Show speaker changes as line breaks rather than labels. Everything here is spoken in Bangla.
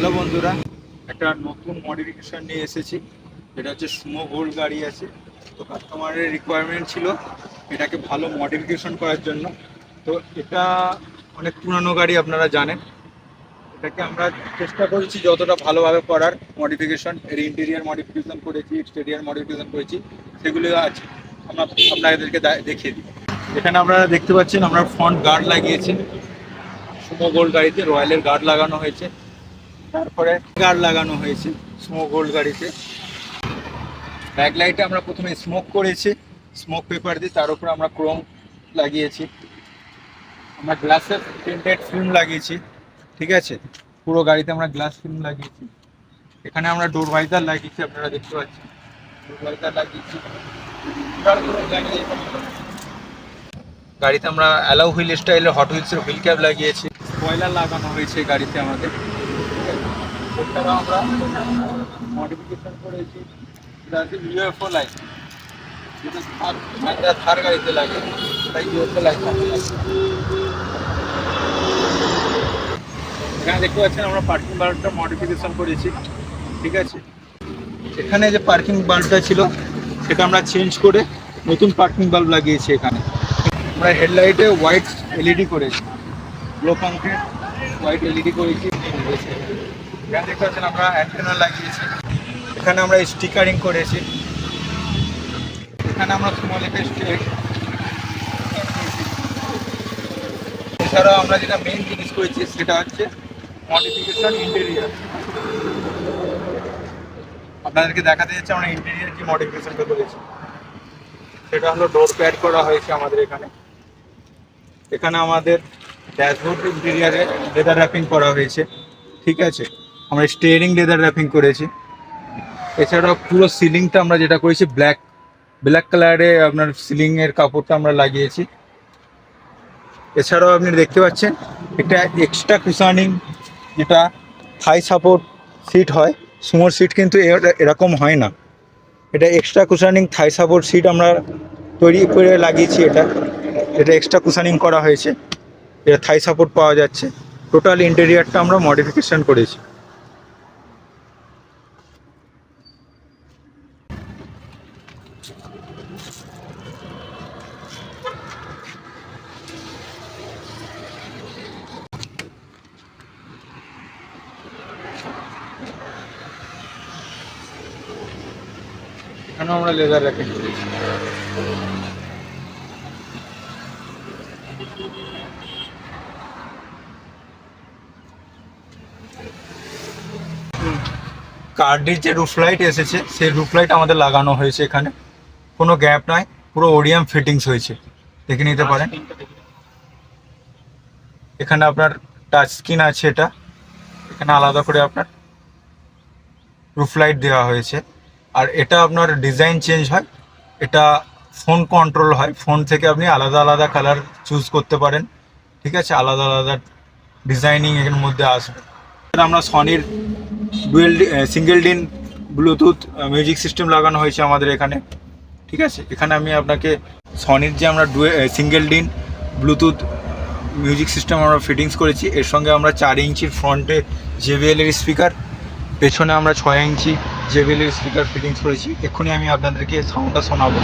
হ্যালো বন্ধুরা, একটা নতুন মডিফিকেশন নিয়ে এসেছি। এটা হচ্ছে সুমো গোল্ড গাড়ি আছে। তো কাস্টমারের রিকোয়ারমেন্ট ছিল এটাকে ভালো মডিফিকেশন করার জন্য। তো এটা অনেক পুরানো গাড়ি, আপনারা জানেন। এটাকে আমরা চেষ্টা করেছি যতটা ভালোভাবে করার মডিফিকেশন। এর ইন্টেরিয়ার মডিফিকেশন করেছি, এক্সটেরিয়ার মডিফিকেশন করেছি, সেগুলো আছে আমরা আপনাদেরকে দেখিয়ে দিই। এখানে আপনারা দেখতে পাচ্ছেন আমরা ফ্রন্ট গার্ড লাগিয়েছি। সুমো গোল্ড গাড়িতে রয়্যালের গার্ড লাগানো হয়েছে, তারপরে গার্ড লাগানো হয়েছে স্মোক গোল্ড গাড়িতে। ব্যাকলাইটে আমরা প্রথমে স্মোক করেছি, স্মোক পেপার দিয়ে, তার উপরে আমরা ক্রোম লাগিয়েছি। আমরা গ্লাসের প্রিন্টেড ফিল্ম লাগিয়েছি, ঠিক আছে। পুরো গাড়িতে আমরা গ্লাস ফিল্ম লাগিয়েছি। এখানে আমরা ডোর ভাইজার লাগিয়েছি, আপনারা দেখতে পাচ্ছেন ডোর ভাইজার লাগিয়েছি। গাড়িতে আমরা অ্যালাউ হুইল স্টাইলের হট হুইলসের হুইল ক্যাপ লাগিয়েছি। স্পয়লার লাগানো হয়েছে গাড়িতে আমাদের। এছাড়াও আমরা মডিফিকেশন করেছি ইউএফও লাইট, যেটা থার গাড়িতে লাগে, তাই ইউএফও লাইট। এখানে দেখতে পাচ্ছেন আমরা পার্কিং বাল্বটা মডিফিকেশন করেছি, ঠিক আছে। এখানে যে পার্কিং বাল্বটা ছিল সেটা আমরা চেঞ্জ করে নতুন পার্কিং বাল্ব লাগিয়েছি। এখানে আমরা হেডলাইটে হোয়াইট এলইডি করেছি, গ্লো কংক্রিট হোয়াইট এলইডি করেছি। এখানে দেখতে পাচ্ছেন আমরা অ্যান্টেনা লাগিয়েছি। এখানে আমরা স্টিকারিং করেছি। এখানে আমরা স্মল স্টেক। এছাড়াও আমরা যেটা মেইন জিনিস করেছি সেটা হচ্ছে মডিফিকেশন ইন্টেরিয়ার। আপনাদেরকে দেখাতে যাচ্ছে আমরা ইন্টেরিয়ার কি মডিফিকেশনটা করেছি। সেটা হলো ডোর প্যাড করা হয়েছে আমাদের এখানে। এখানে আমাদের ড্যাশবোর্ড ইন্টেরিয়ারে লেদার র্যাপিং করা হয়েছে, ঠিক আছে। আমরা স্টিয়ারিং লেদার র্যাপিং করেছি। এছাড়াও পুরো সিলিংটা আমরা যেটা করেছি ব্ল্যাক কালারে আপনার সিলিংয়ের কাপড়টা আমরা লাগিয়েছি। এছাড়াও আপনি দেখতে পাচ্ছেন একটা এক্সট্রা কুশানিং, যেটা থাই সাপোর্ট সিট হয়। সুমোর সিট কিন্তু এরকম হয় না। এটা এক্সট্রা কুশানিং থাই সাপোর্ট সিট আমরা তৈরি করে লাগিয়েছি। এটা এক্সট্রা কুশানিং করা হয়েছে, এটা থাই সাপোর্ট পাওয়া যাচ্ছে। টোটাল ইন্টেরিয়ারটা আমরা মডিফিকেশন করেছি। এখানেও আমরা লেদার র্যাপিং করেছি। কার্ডের যে রুফ লাইট এসেছে সেই রুফ লাইট আমাদের লাগানো হয়েছে। এখানে কোনো গ্যাপ নাই, পুরো ওডিএম ফিটিংস হয়েছে, দেখে নিতে পারেন। এখানে আপনার টাচ স্ক্রিন আছে, এখানে আলাদা করে আপনার রুফ লাইট দেওয়া হয়েছে। আর এটা আপনার ডিজাইন চেঞ্জ হয়, এটা ফোন কন্ট্রোল হয়। ফোন থেকে আপনি আলাদা আলাদা কালার চুজ করতে পারেন, ঠিক আছে। আলাদা আলাদা ডিজাইনিং এর মধ্যে আসবে। আমরা সনির single DIN Bluetooth music system লাগানো হয়েছে আমাদের এখানে, ঠিক আছে। এখানে আমি আপনাকে সনির যে আমরা single DIN Bluetooth music system আমরা ফিটিংস করেছি। এর সঙ্গে আমরা 4 ইঞ্চির ফ্রন্টে জেবিএলের স্পিকার, পেছনে আমরা 6 ইঞ্চি জেবিএলের স্পিকার ফিটিংস করেছি। এক্ষুনি আমি আপনাদেরকে সাউন্ডটা শোনাবো।